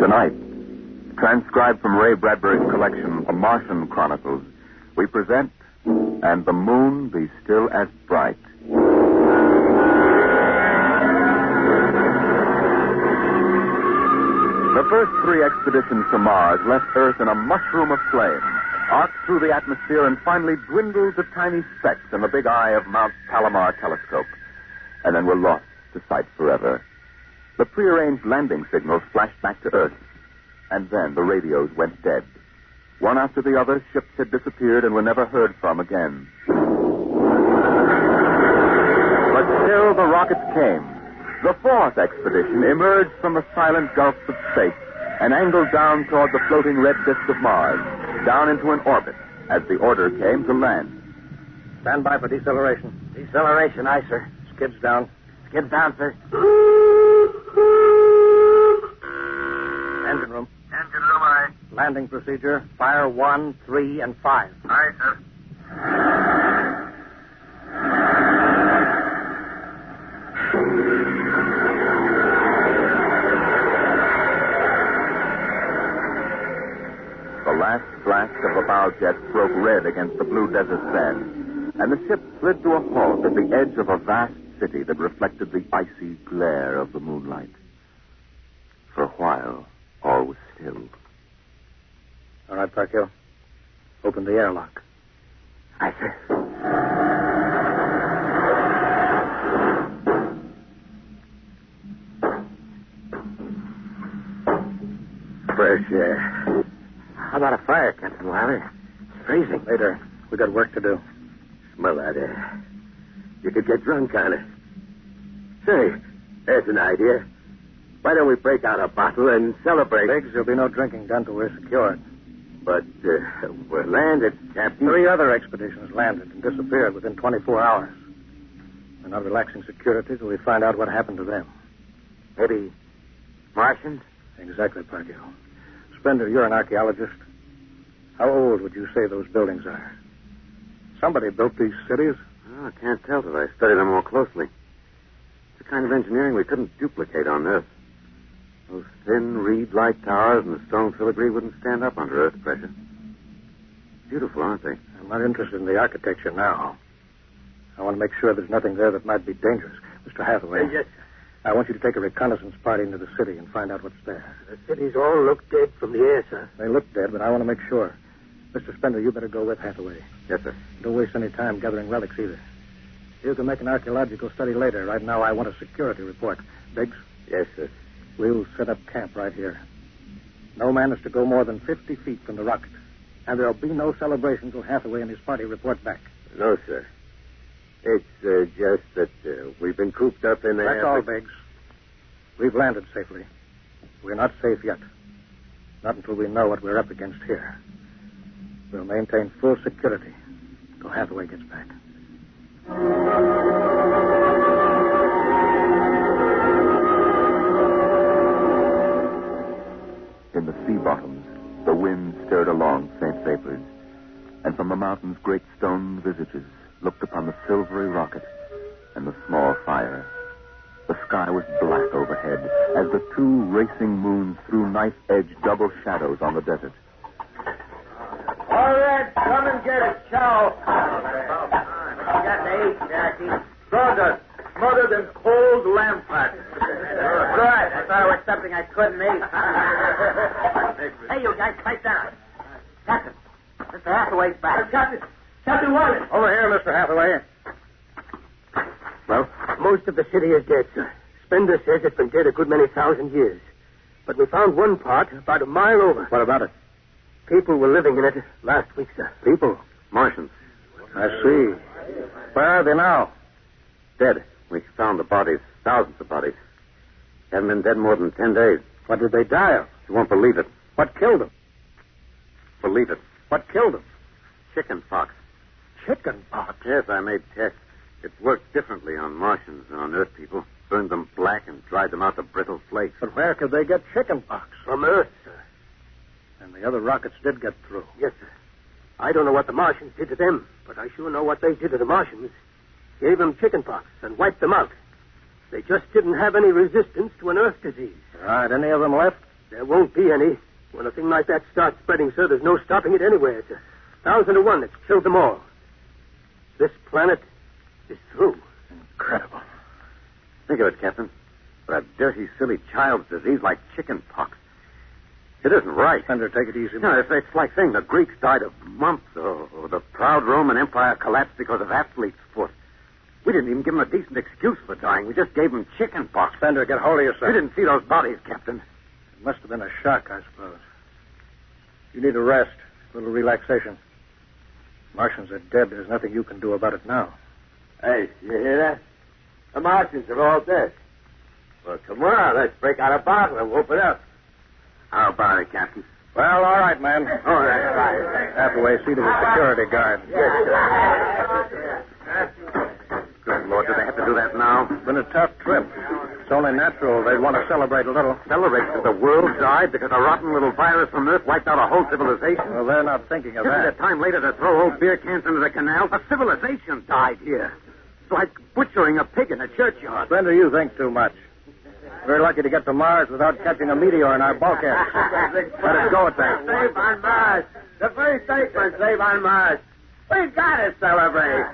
Tonight, transcribed from Ray Bradbury's collection, The Martian Chronicles, we present And the Moon Be Still as Bright. The first three expeditions to Mars left Earth in a mushroom of flame, arced through the atmosphere, and finally dwindled to tiny specks in the big eye of Mount Palomar telescope, and then were lost to sight forever. The prearranged landing signals flashed back to Earth, and then the radios went dead. One after the other, ships had disappeared and were never heard from again. But still the rockets came. The fourth expedition emerged from the silent gulfs of space and angled down toward the floating red disk of Mars, down into an orbit, as the order came to land. Stand by for deceleration. Deceleration, aye, sir. Skids down. Skids down, sir. Engine room. Engine room, aye. Landing procedure. Fire 1, 3, and 5. Aye, sir. The last blast of the bow jets broke red against the blue desert sand, and the ship slid to a halt at the edge of a vast city that reflected the icy glare of the moonlight. For a while, all was still. All right, Parkhill. Open the airlock. Aye, sir. Fresh air. How about a fire, Captain Wilder? It's freezing. Later. We got work to do. Smell that air. You could get drunk on it. Say, there's an idea. Why don't we break out a bottle and celebrate? Biggs, there'll be no drinking done till we're secured. But we're landed, Captain. 3 other expeditions landed and disappeared within 24 hours. We're not relaxing security till we find out what happened to them. Maybe Martians? Exactly, Parkhill. Spender, you're an archaeologist. How old would you say those buildings are? Somebody built these cities? Oh, I can't tell till I study them more closely. It's a kind of engineering we couldn't duplicate on Earth. Those thin reed-like towers and the stone filigree wouldn't stand up under Earth pressure. Beautiful, aren't they? I'm not interested in the architecture now. I want to make sure there's nothing there that might be dangerous. Mr. Hathaway. Yes, sir. I want you to take a reconnaissance party into the city and find out what's there. The cities all look dead from the air, sir. They look dead, but I want to make sure. Mr. Spender, you better go with Hathaway. Yes, sir. Don't waste any time gathering relics either. You can make an archaeological study later. Right now, I want a security report. Biggs? Yes, sir. We'll set up camp right here. No man is to go more than 50 feet from the rocket. And there'll be no celebration till Hathaway and his party report back. No, sir. It's just that we've been cooped up in there. That's all, Biggs. We've landed safely. We're not safe yet. Not until we know what we're up against here. We'll maintain full security till Hathaway gets back. In the sea bottoms, the wind stirred along faint vapors, and from the mountains great stone visages looked upon the silvery rocket and the small fire. The sky was black overhead as the 2 racing moons threw knife-edged double shadows on the desert. All right, come and get it, chow. You got to eat, Jackie. Sawdust, smothered in cold lamb fat. Good. I thought it was something I couldn't eat. Hey, you guys, pipe down. Captain, Mr. Hathaway's back. Captain Wilder. Over here, Mr. Hathaway. Well, most of the city is dead, sir. Spender says it's been dead a good many thousand years. But we found one part about a mile over. What about it? People were living in it last week, sir. People? Martians. I see. Where are they now? Dead. We found the bodies, thousands of bodies. Haven't been dead more than 10 days. What did they die of? You won't believe it. What killed them? Believe it. What killed them? Chicken pox. Chicken pox? Yes, I made tests. It worked differently on Martians than on Earth people. Burned them black and dried them out to brittle flakes. But where could they get chicken pox? From Earth, sir. And the other rockets did get through. Yes, sir. I don't know what the Martians did to them, but I sure know what they did to the Martians. Gave them chicken pox and wiped them out. They just didn't have any resistance to an Earth disease. Right. Any of them left? There won't be any. When a thing like that starts spreading, sir, there's no stopping it anywhere. It's 1,000 to 1 that's killed them all. This planet is through. Incredible. Think of it, Captain. For a dirty, silly child's disease like chicken pox. It isn't right. Thunder, take it easy. No, it's like saying the Greeks died of mumps or the proud Roman Empire collapsed because of athlete's foot. We didn't even give them a decent excuse for dying. We just gave them chicken pox. Thunder, get hold of yourself. We didn't see those bodies, Captain. It must have been a shock, I suppose. You need a rest, a little relaxation. Martians are dead. There's nothing you can do about it now. Hey, you hear that? The Martians are all dead. Well, come on, let's break out a bottle and whoop it up. How about it, Captain? Well, all right, man. All right. Hathaway, see to the security guard. Good Lord, do they have to do that now? It's been a tough trip. It's only natural they'd want to celebrate a little. Celebrate because the world died, because a rotten little virus from Earth wiped out a whole civilization? Well, they're not thinking of Isn't that. it time later to throw old beer cans into the canal? A civilization died here. It's like butchering a pig in a churchyard. Splendor, you think too much. We're lucky to get to Mars without catching a meteor in our bulkhead. Let us go at that. Save on Mars. The first statement, save on Mars. We've got to celebrate.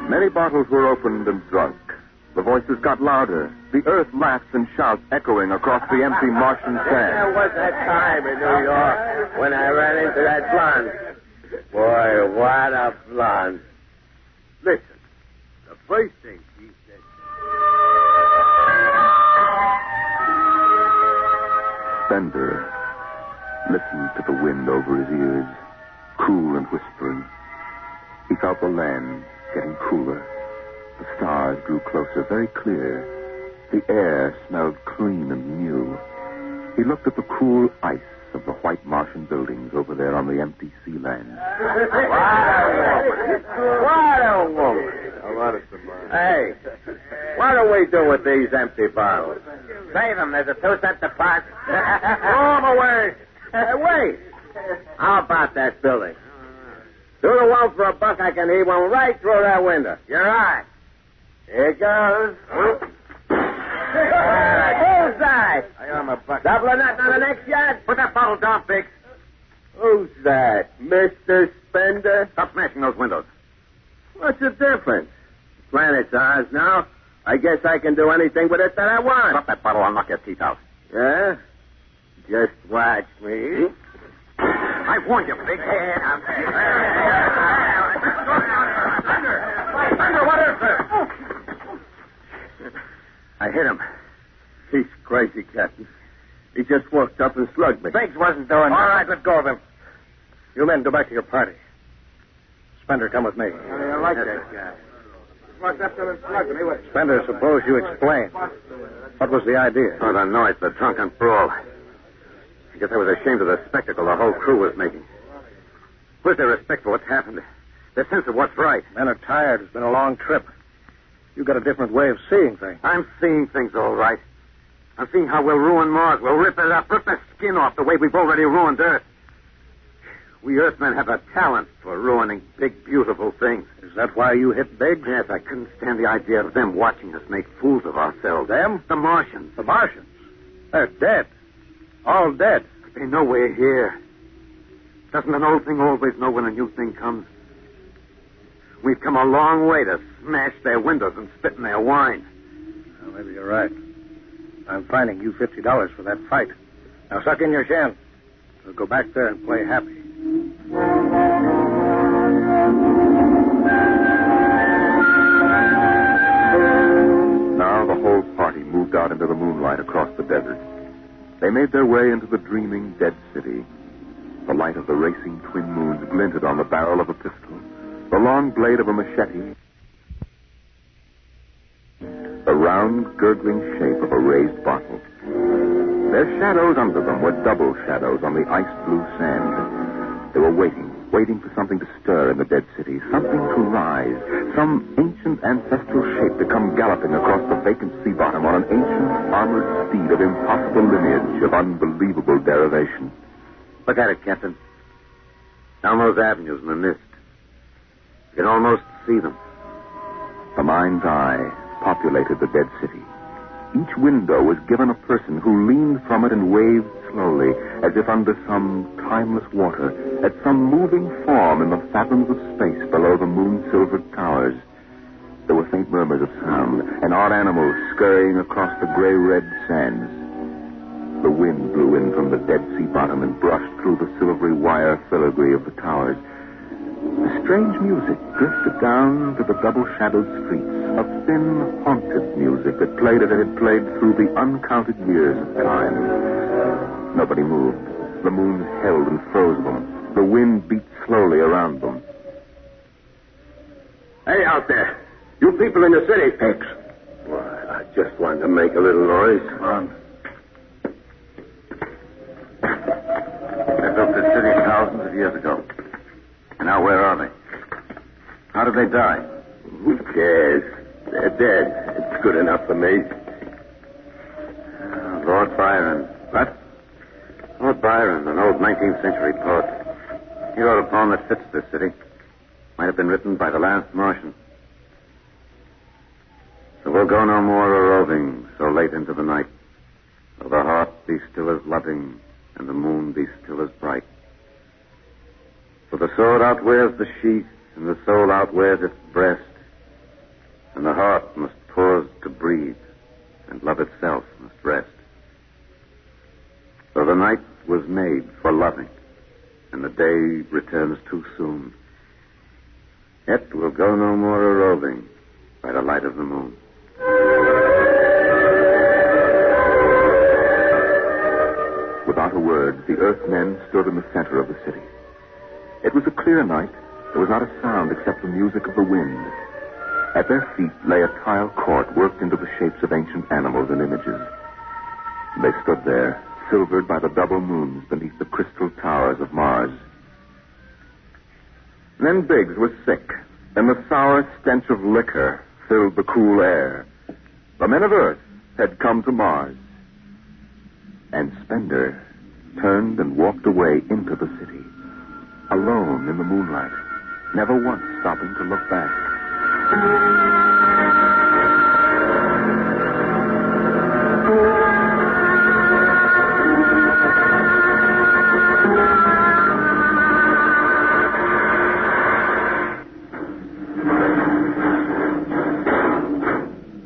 Many bottles were opened and drunk. The voices got louder. The earth laughs and shouts echoing across the empty Martian There sand. was that time in New York when I ran into that blonde. Boy, what a blonde. Listen, the first thing she said. Bender listened to the wind over his ears, cool and whispering. He felt the land getting cooler. The stars grew closer, very clear. The air smelled clean and new. He looked at the cool ice of the white Martian buildings over there on the empty sea land. What a woman. Hey, what do we do with these empty bottles? Save them. There's a 2-cent deposit. Throw them away. Hey, wait. How about that building? Do the one for $1, I can heave one right through that window. You're right. Here goes. Bullseye. I owe him $1. Double or nothing on the next shot. Put that bottle down, Big. Who's that? Mr. Spender? Stop smashing those windows. What's the difference? The planet's ours now. I guess I can do anything with it that I want. Drop that bottle, I'll knock your teeth out. Yeah? Just watch me. I warned you, Big. Thunder, what is this? I hit him. He's crazy, Captain. He just walked up and slugged me. Biggs wasn't doing All right, let go of him. You men, go back to your party. Spender, come with me. I like that guy. Walked up to him and slugged me. Spender, suppose you explain. What was the idea? Oh, the noise, the drunken brawl. I guess I was ashamed of the spectacle the whole crew was making. Where's their respect for what's happened? Their sense of what's right? Men are tired. It's been a long trip. You've got a different way of seeing things. I'm seeing things all right. I'm seeing how we'll ruin Mars. We'll rip it up, rip the skin off the way we've already ruined Earth. We Earthmen have a talent for ruining big, beautiful things. Is that why you hit Biggs? Yes, I couldn't stand the idea of them watching us make fools of ourselves. Them? The Martians. The Martians. They're dead. All dead. But they know we're here. Doesn't an old thing always know when a new thing comes? We've come a long way to smash their windows and spit in their wine. Well, maybe you're right. I'm fining you $50 for that fight. Now suck in your shin. We'll go back there and play happy. Now the whole party moved out into the moonlight across the desert. They made their way into the dreaming dead city. The light of the racing twin moons glinted on the barrel of a pistol, the long blade of a machete, the round, gurgling shape of a raised bottle. Their shadows under them were double shadows on the ice-blue sand. They were waiting for something to stir in the dead city, something to rise, some ancient ancestral shape to come galloping across the vacant sea bottom on an ancient armored steed of impossible lineage, of unbelievable derivation. Look at it, Captain. Down those avenues in the mist. You can almost see them. The mind's eye populated the dead city. Each window was given a person who leaned from it and waved slowly, as if under some timeless water, at some moving form in the fathoms of space below the moon-silvered towers. There were faint murmurs of sound, and odd animals scurrying across the gray-red sands. The wind blew in from the Dead Sea bottom and brushed through the silvery wire filigree of the towers. A strange music drifted down to the double-shadowed streets, a thin, haunted music that played as it had played through the uncounted years of time. Nobody moved. The moon held and froze them. The wind beat slowly around them. Hey, out there. You people in the city. Pigs. Why, I just wanted to make a little noise. Come on. They built this city thousands of years ago. And now where are they? How did they die? Who cares? They're dead. It's good enough for me. Lord Byron. What? Lord Byron, an old 19th century poet. He wrote a poem that fits this city. Might have been written by the last Martian. So we'll go no more a-roving so late into the night. Though the heart be still as loving and the moon be still as bright. For the sword outwears the sheath and the soul outwears its breast. And the heart must pause to breathe and love itself must rest. So the night was made for loving and the day returns too soon. Yet we'll go no more a-roving by the light of the moon. Without a word, the Earthmen stood in the center of the city. It was a clear night. There was not a sound except the music of the wind. At their feet lay a tile court worked into the shapes of ancient animals and images. They stood there, silvered by the double moons beneath the crystal towers of Mars. Then Biggs was sick, and the sour stench of liquor filled the cool air. The men of Earth had come to Mars. And Spender turned and walked away into the city, alone in the moonlight, never once stopping to look back.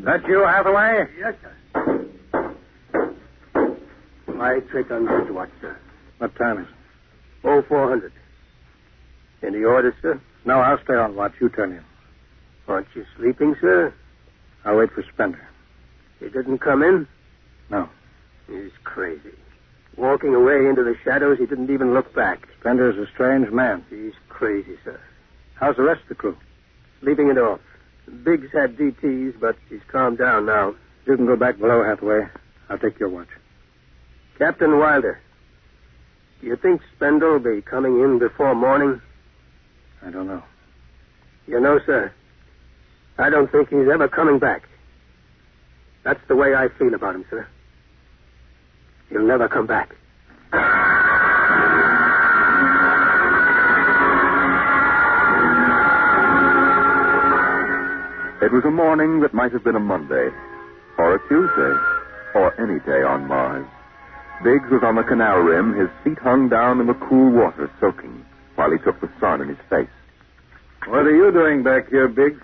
That you, Hathaway? Yes, sir. My trick on bridge watch, sir. What time is it? 0400. Any orders, sir? No, I'll stay on watch. You turn in. Aren't you sleeping, sir? I'll wait for Spender. He didn't come in? No. He's crazy. Walking away into the shadows, he didn't even look back. Spender's a strange man. He's crazy, sir. How's the rest of the crew? Sleeping it off. Biggs had DTs, but he's calmed down now. You can go back below, Hathaway. I'll take your watch. Captain Wilder, do you think Spender will be coming in before morning? I don't know. You know, sir, I don't think he's ever coming back. That's the way I feel about him, sir. He'll never come back. It was a morning that might have been a Monday, or a Tuesday, or any day on Mars. Biggs was on the canal rim, his feet hung down in the cool water, soaking, while he took the sun in his face. What are you doing back here, Biggs?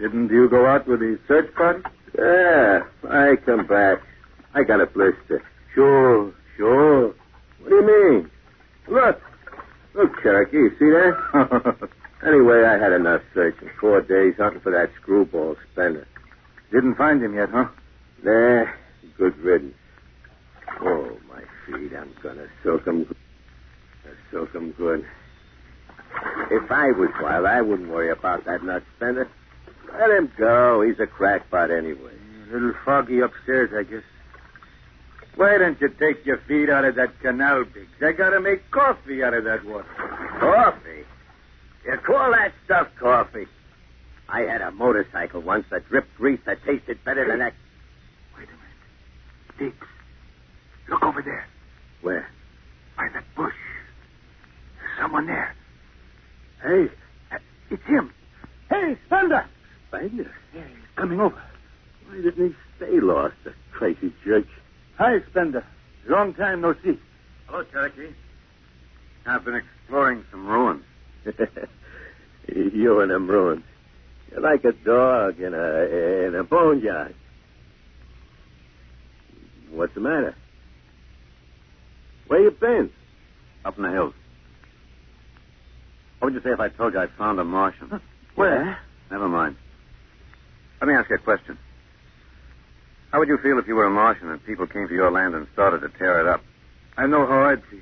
Didn't you go out with the search party? Yeah, I come back. I got a blister. Sure. What do you mean? Look, Cherokee, see that? Anyway, I had enough searching. 4 days hunting for that screwball Spender. Didn't find him yet, huh? Nah, good riddance. Oh, my feet, I'm gonna soak 'em good. If I was wild, I wouldn't worry about that nut Spender. Let him go. He's a crackpot anyway. A little foggy upstairs, I guess. Why don't you take your feet out of that canal, Biggs? I gotta make coffee out of that water. Coffee? You call that stuff coffee? I had a motorcycle once that dripped grease that tasted better than that. Wait a minute. Biggs, look over there. Where? By that bush. There's someone there. Hey, it's him. Hey, Thunder! Spaniard? Yeah, he's coming over. Why didn't he stay lost, the crazy jerk? Hi, Spender. Long time no see. Hello, Cherokee. I've been exploring some ruins. You and them ruins. You're like a dog in a boneyard. What's the matter? Where you been? Up in the hills. What would you say if I told you I found a Martian? Where? Never mind. Let me ask you a question. How would you feel if you were a Martian and people came to your land and started to tear it up? I know how I'd feel.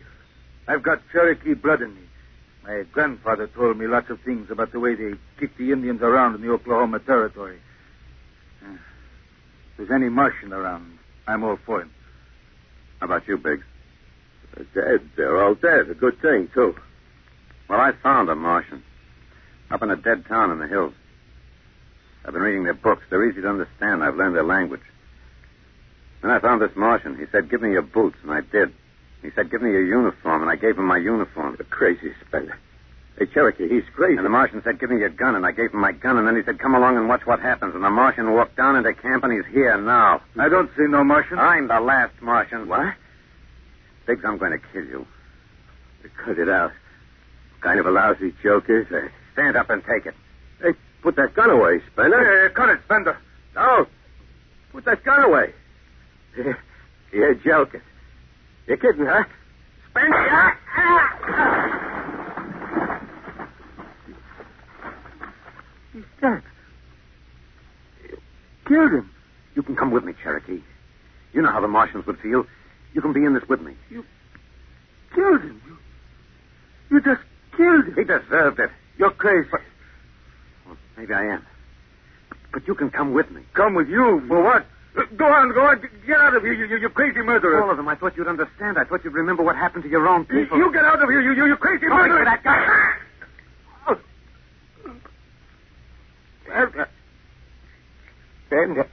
I've got Cherokee blood in me. My grandfather told me lots of things about the way they kick the Indians around in the Oklahoma Territory. If there's any Martian around, I'm all for him. How about you, Biggs? They're dead. They're all dead. A good thing, too. Well, I found a Martian. Up in a dead town in the hills. I've been reading their books. They're easy to understand. I've learned their language. Then I found this Martian. He said, give me your boots, and I did. He said, give me your uniform, and I gave him my uniform. You're crazy, Spender. Hey, Cherokee, he's crazy. And the Martian said, give me your gun, and I gave him my gun, and then he said, come along and watch what happens. And the Martian walked down into camp, and he's here now. I don't see no Martian. I'm the last Martian. What? Biggs, I'm going to kill you. Cut it out. What kind of a lousy joke is that? Stand up and take it. Hey, put that gun away, Spender. Cut it, Spender. No. Put that gun away. You're joking. You're kidding, huh? Spender! He's dead. You killed him. You can come with me, Cherokee. You know how the Martians would feel. You can be in this with me. You killed him. You just killed him. He deserved it. You're crazy. Well, maybe I am. But you can come with me. Come with you? For what? Go on. Get out of here, you crazy murderer. All of them. I thought you'd understand. I thought you'd remember what happened to your own people. You get out of here, you crazy murderer. For that guy. Spender.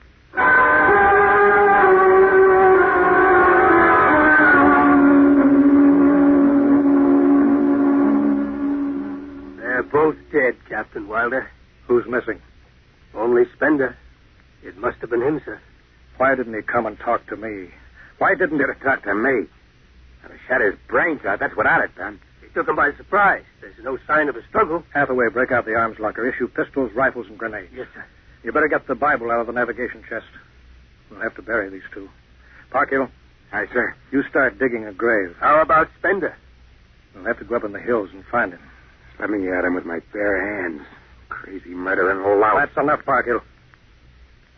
They're both dead, Captain Wilder. Who's missing? Only Spender. It must have been him, sir. Why didn't he come and talk to me? Why didn't you talk to me? I'd have shot his brains out. That's what I'd have done. He took him by surprise. There's no sign of a struggle. Hathaway, break out the arms locker. Issue pistols, rifles, and grenades. Yes, sir. You better get the Bible out of the navigation chest. We'll have to bury these two. Parkhill. Aye, sir. You start digging a grave. How about Spender? We'll have to go up in the hills and find him. Let me at him with my bare hands. Crazy murdering lout. That's enough, Parkhill.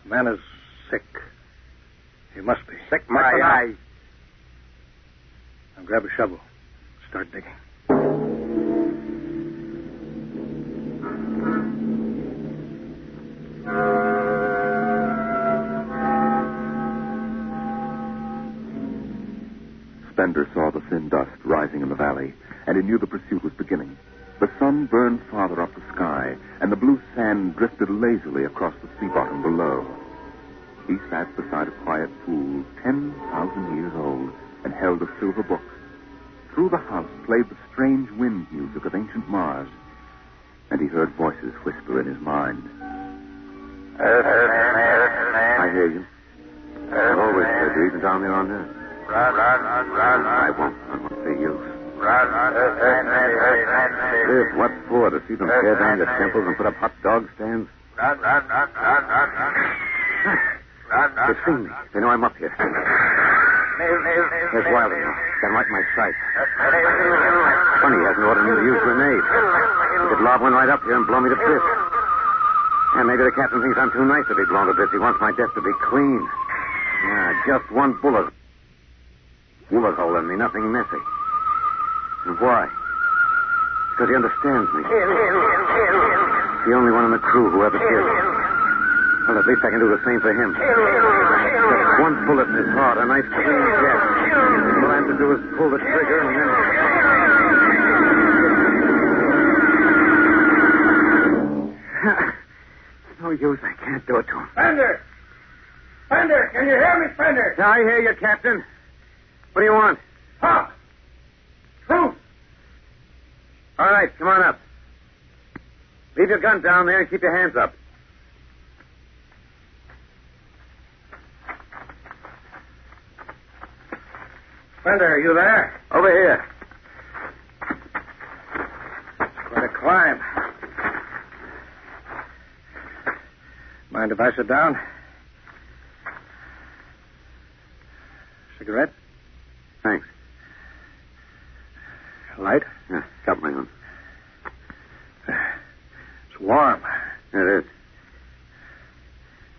The man is sick. He must be. Sick my eyes. Now grab a shovel. Start digging. Spender saw the thin dust rising in the valley, and he knew the pursuit was beginning. The sun burned farther up the sky, and the blue sand drifted lazily across the sea bottom below. He sat beside a quiet pool 10,000 years old and held a silver book. Through the house played the strange wind music of ancient Mars, and he heard voices whisper in his mind. I hear you. I've always heard you, even down there on Earth. I won't say you. Live, what for? To see them tear down your temples and put up hot dog stands? They've seen me. They know I'm up here. There's Wilder now. Got right in my sight. Funny he hasn't ordered me to use grenades. He could lob one right up here and blow me to bits. And maybe the captain thinks I'm too nice to be blown to bits. He wants my death to be clean. Yeah, just one bullet. Bullet hole in me, nothing messy. And why? Because he understands me. The only one in the crew who ever did. Well, at least I can do the same for him. Just one bullet in his heart, a nice clean death. All I have to do is pull the trigger and then... No use, I can't do it to him. Spender! Spender, can you hear me, Spender? I hear you, Captain. What do you want? Talk! Truth! All right, come on up. Leave your gun down there and keep your hands up. Spender, are you there? Over here. Quite a climb. Mind if I sit down? Cigarette? Thanks. Light? Yeah, got my own. It's warm. It is.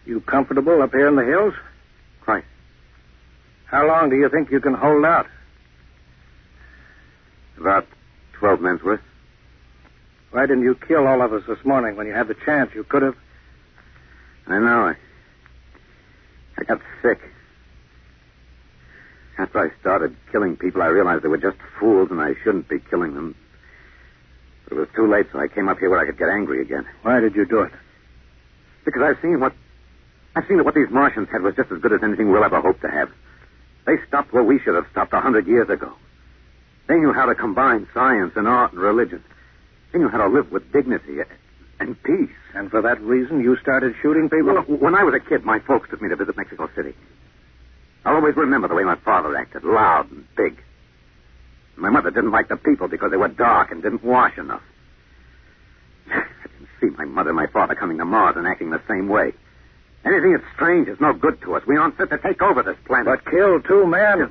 You comfortable up here in the hills? Quite. How long do you think you can hold out? About 12 men's worth. Why didn't you kill all of us this morning when you had the chance? You could have. I know. I got sick. After I started killing people, I realized they were just fools and I shouldn't be killing them. But it was too late, so I came up here where I could get angry again. Why did you do it? Because I've seen that what these Martians had was just as good as anything we'll ever hope to have. They stopped where we should have stopped 100 years ago. They knew how to combine science and art and religion. They knew how to live with dignity and peace. And for that reason, you started shooting people? Well, when I was a kid, my folks took me to visit Mexico City. I'll always remember the way my father acted, loud and big. My mother didn't like the people because they were dark and didn't wash enough. I didn't see my mother and my father coming to Mars and acting the same way. Anything that's strange is no good to us. We aren't fit to take over this planet. But kill 2 men?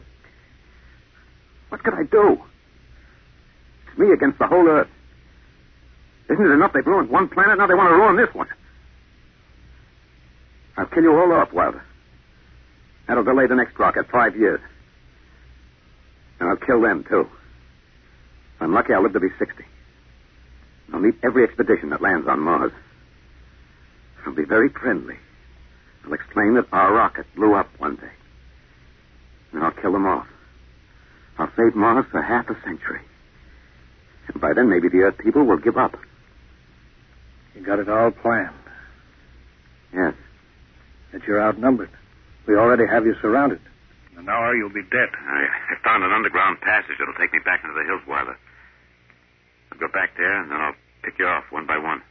What could I do? It's me against the whole Earth. Isn't it enough they've ruined one planet? Now they want to ruin this one. I'll kill you all off, Wilder. That'll delay the next rocket 5 years. And I'll kill them, too. If I'm lucky, I'll live to be 60. I'll meet every expedition that lands on Mars. I'll be very friendly. I'll explain that our rocket blew up one day. And I'll kill them off. I'll save Mars for half a century. And by then, maybe the Earth people will give up. You got it all planned. Yes. That you're outnumbered. We already have you surrounded. In an hour, you'll be dead. I found an underground passage that'll take me back into the hills, Wilder. I'll go back there, and then I'll pick you off one by one.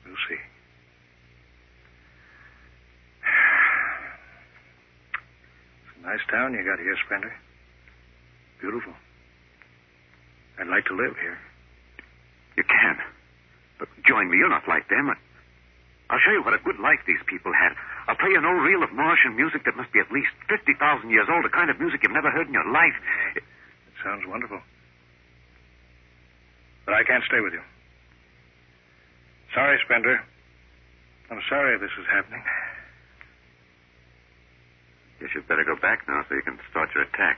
We'll see. It's a nice town you got here, Spender. Beautiful. I'd like to live here. You can. But join me. You're not like them. I'll show you what a good life these people had. I'll play you an old reel of Martian music that must be at least 50,000 years old, a kind of music you've never heard in your life. It sounds wonderful. But I can't stay with you. Sorry, Spender. I'm sorry this is happening. Guess you'd better go back now so you can start your attack.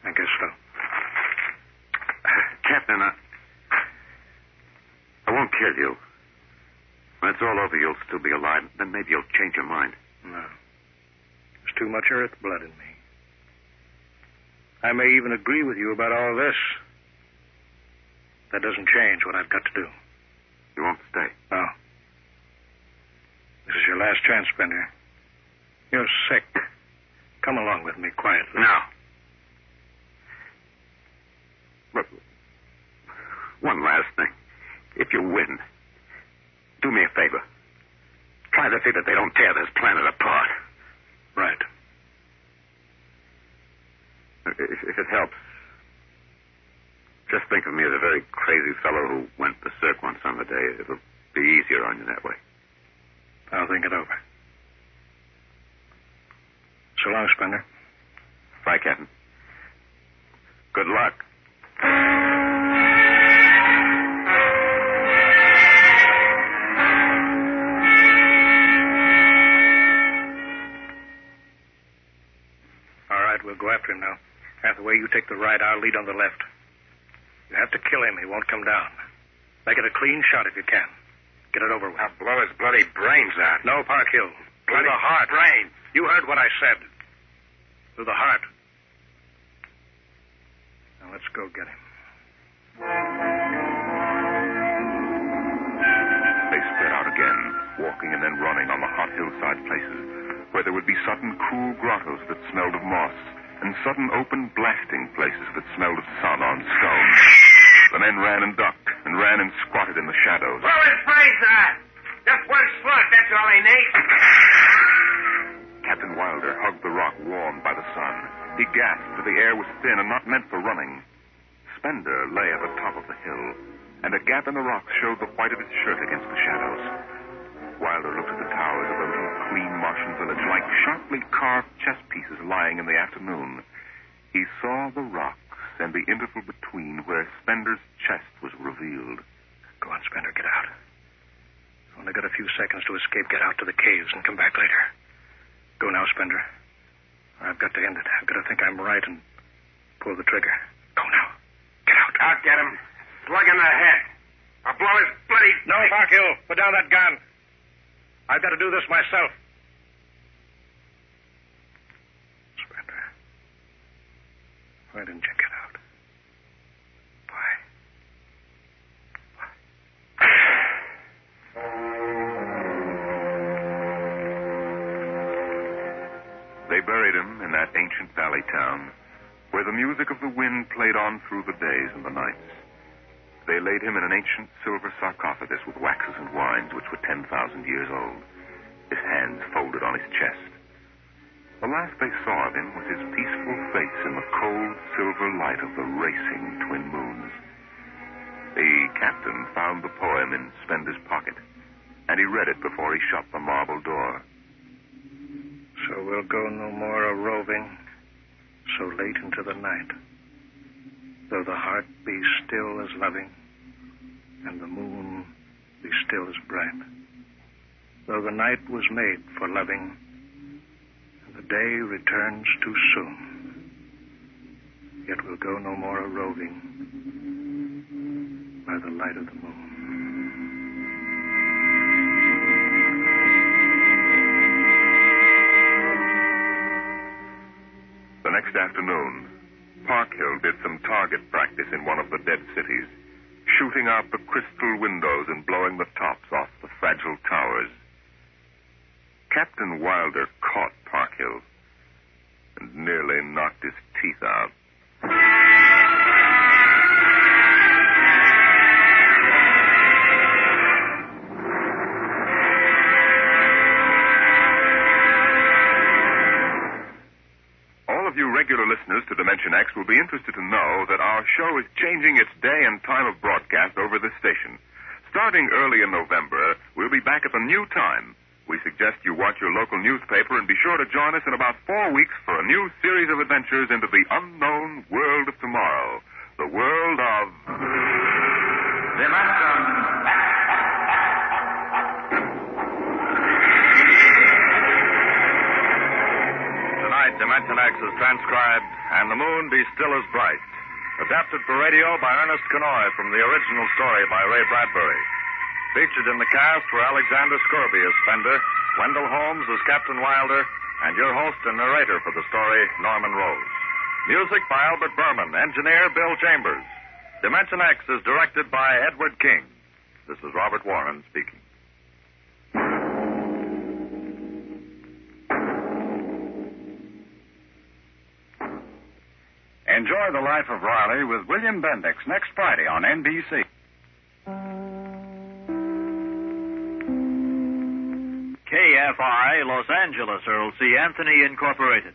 I guess so. Captain, I won't kill you. When it's all over, you'll still be alive. Then maybe you'll change your mind. No. There's too much Earth blood in me. I may even agree with you about all this. That doesn't change what I've got to do. You won't stay? No. This is your last chance, Spender. You're sick. Come along with me quietly. No. Look, one last thing. If you win, do me a favor. Try to see that they don't tear this planet apart. Right. If it helps, just think of me as a very crazy fellow who went berserk one summer day. It'll be easier on you that way. I'll think it over. So long, Spender. Bye, Captain. Good luck. All right, we'll go after him now. Hathaway, you take the right. I'll lead on the left. You have to kill him. He won't come down. Make it a clean shot if you can. Get it over with. I'll blow his bloody brains out. No, Park Hill. Bloody Through the heart. brains. You heard what I said. Through the heart. Now let's go get him. They spread out again, walking and then running on the hot hillside places, where there would be sudden cool grottos that smelled of moss, and sudden open blasting places that smelled of sun on stone. The men ran and ducked, and ran and squatted in the shadows. Blow his brains out! Just one slug, that's all he needs. Captain Wilder hugged the rock warmed by the sun. He gasped, for the air was thin and not meant for running. Spender lay at the top of the hill, and a gap in the rocks showed the white of his shirt against the shadows. Wilder looked at the towers of the little clean Martian village like sharply carved chess pieces lying in the afternoon. He saw the rocks and the interval between where Spender's chest was revealed. Go on, Spender, get out. Only got a few seconds to escape. Get out to the caves and come back later. Go now, Spender. I've got to end it. I've got to think I'm right and pull the trigger. Go now. Get out. I'll get him. Slug in the head. I'll blow his bloody... No, Parkhill. Put down that gun. I've got to do this myself. Spender. Why didn't you get out? Why? They buried him in that ancient valley town, where the music of the wind played on through the days and the nights. They laid him in an ancient silver sarcophagus with waxes and wines which were 10,000 years old, his hands folded on his chest. The last they saw of him was his peaceful face in the cold silver light of the racing twin moons. The captain found the poem in Spender's pocket, and he read it before he shut the marble door. So we'll go no more a-roving so late into the night, though the heart be still as loving and the moon be still as bright, though the night was made for loving and the day returns too soon, yet we'll go no more a-roving by the light of the moon. The next afternoon, Parkhill did some target practice in one of the dead cities, shooting out the crystal windows and blowing the tops off the fragile towers. Captain Wilder caught Parkhill and nearly knocked his teeth out. You regular listeners to Dimension X will be interested to know that our show is changing its day and time of broadcast over this station. Starting early in November, we'll be back at the new time. We suggest you watch your local newspaper and be sure to join us in about 4 weeks for a new series of adventures into the unknown world of tomorrow. The world of... Dimension X. Dimension X is transcribed, and the moon be still as bright. Adapted for radio by Ernest Kenoy from the original story by Ray Bradbury. Featured in the cast were Alexander Scorby as Spender, Wendell Holmes as Captain Wilder, and your host and narrator for the story, Norman Rose. Music by Albert Berman, engineer Bill Chambers. Dimension X is directed by Edward King. This is Robert Warren speaking. Enjoy the life of Riley with William Bendix next Friday on NBC. KFI, Los Angeles, Earl C. Anthony, Incorporated.